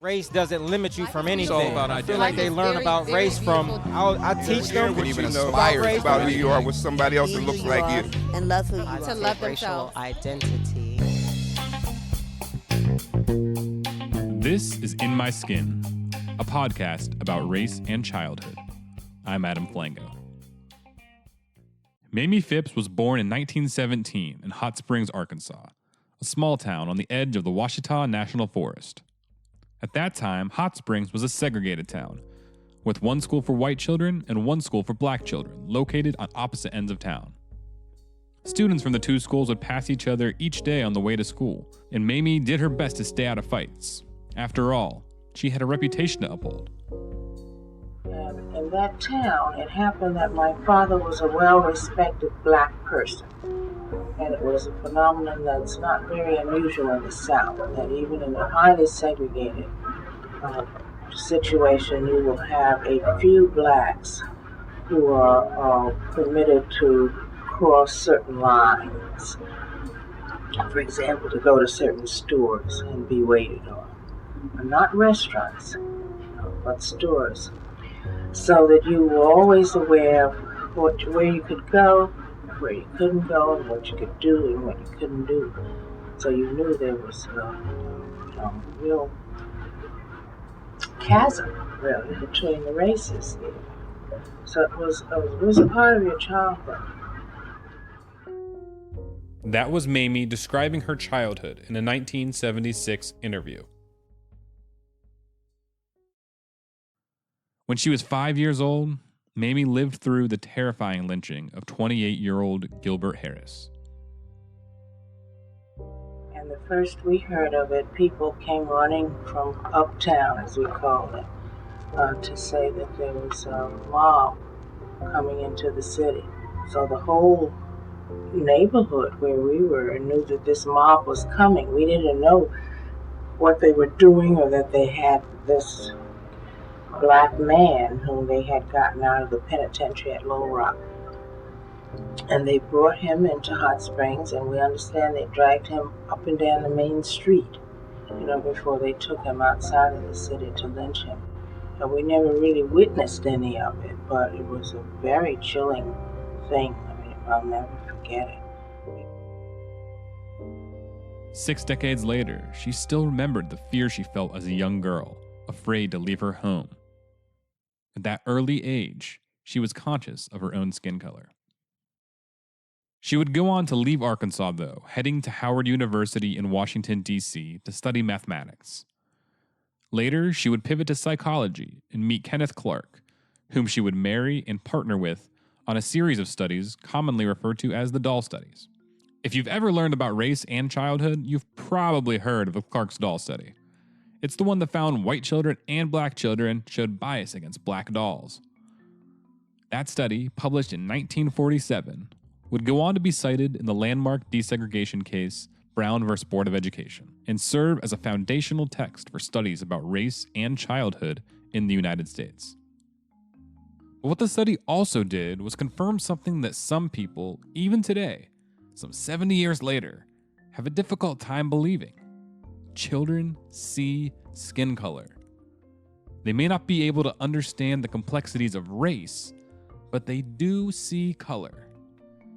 Race doesn't limit you from anything. It's all about I feel identity. like they learn about race from, I teach them What even inspires race, about who you are with somebody else that looks like you. And love who you are. To love themselves. Identity. This is In My Skin, a podcast about race and childhood. I'm Adam Flango. Mamie Phipps was born in 1917 in Hot Springs, Arkansas, a small town on the edge of the Ouachita National Forest. At that time, Hot Springs was a segregated town, with one school for white children and one school for black children, located on opposite ends of town. Students from the two schools would pass each other each day on the way to school, and Mamie did her best to stay out of fights. After all, she had a reputation to uphold. And in that town, it happened that my father was a well-respected black person. And it was a phenomenon that's not very unusual in the South, that even in a highly segregated situation, you will have a few blacks who are permitted to cross certain lines. For example, to go to certain stores and be waited on. Not restaurants, but stores. So that you were always aware of where you could go, where you couldn't go, and what you could do and what you couldn't do. So you knew there was a real chasm, really, between the races there. So it was a part of your childhood. That was Mamie describing her childhood in a 1976 interview. When she was 5 years old, Mamie lived through the terrifying lynching of 28-year-old Gilbert Harris. And the first we heard of it, people came running from uptown, as we call it, to say that there was a mob coming into the city. So the whole neighborhood where we were knew that this mob was coming. We didn't know what they were doing or that they had this black man whom they had gotten out of the penitentiary at Little Rock. And they brought him into Hot Springs, and we understand they dragged him up and down the main street, before they took him outside of the city to lynch him. And we never really witnessed any of it, but it was a very chilling thing. I mean, I'll never forget it. 6 decades later, she still remembered the fear she felt as a young girl, afraid to leave her home. At that early age, she was conscious of her own skin color. She would go on to leave Arkansas, though, heading to Howard University in Washington, D.C. to study mathematics. Later, she would pivot to psychology and meet Kenneth Clark, whom she would marry and partner with on a series of studies commonly referred to as the doll studies. If you've ever learned about race and childhood, you've probably heard of the Clark's doll study. It's the one that found white children and black children showed bias against black dolls. That study, published in 1947, would go on to be cited in the landmark desegregation case Brown v. Board of Education and serve as a foundational text for studies about race and childhood in the United States. But what the study also did was confirm something that some people, even today, some 70 years later, have a difficult time believing. Children see skin color. They may not be able to understand the complexities of race, but they do see color.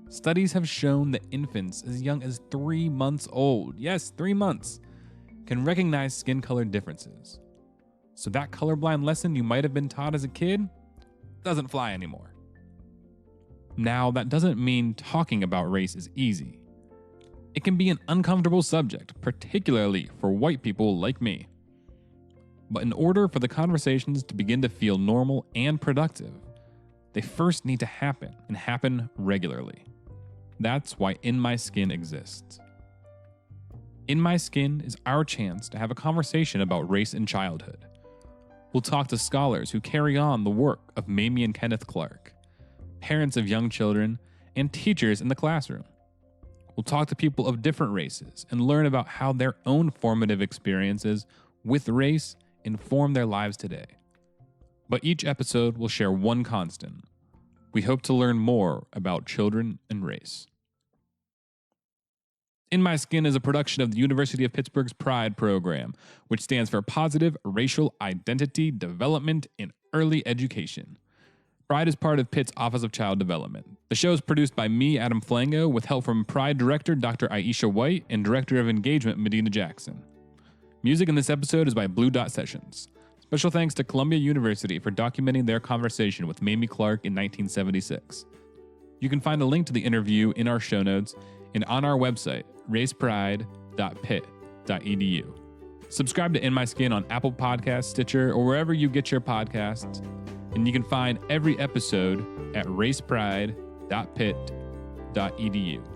Studies have shown that infants as young as 3 months old, yes, 3 months, can recognize skin color differences. So that colorblind lesson you might have been taught as a kid doesn't fly anymore. Now, that doesn't mean talking about race is easy. It can be an uncomfortable subject, particularly for white people like me. But in order for the conversations to begin to feel normal and productive, they first need to happen and happen regularly. That's why In My Skin exists. In My Skin is our chance to have a conversation about race and childhood. We'll talk to scholars who carry on the work of Mamie and Kenneth Clark, parents of young children, and teachers in the classroom. We'll talk to people of different races and learn about how their own formative experiences with race inform their lives today. But each episode will share one constant. We hope to learn more about children and race. In My Skin is a production of the University of Pittsburgh's P.R.I.D.E program, which stands for Positive Racial Identity Development in Early Education. P.R.I.D.E is part of Pitt's Office of Child Development. The show is produced by me, Adam Flango, with help from P.R.I.D.E Director Dr. Aisha White and Director of Engagement Medina Jackson. Music in this episode is by Blue Dot Sessions. Special thanks to Columbia University for documenting their conversation with Mamie Clark in 1976. You can find a link to the interview in our show notes and on our website, racepride.pitt.edu. Subscribe to In My Skin on Apple Podcasts, Stitcher, or wherever you get your podcasts. And you can find every episode at racepride.pitt.edu.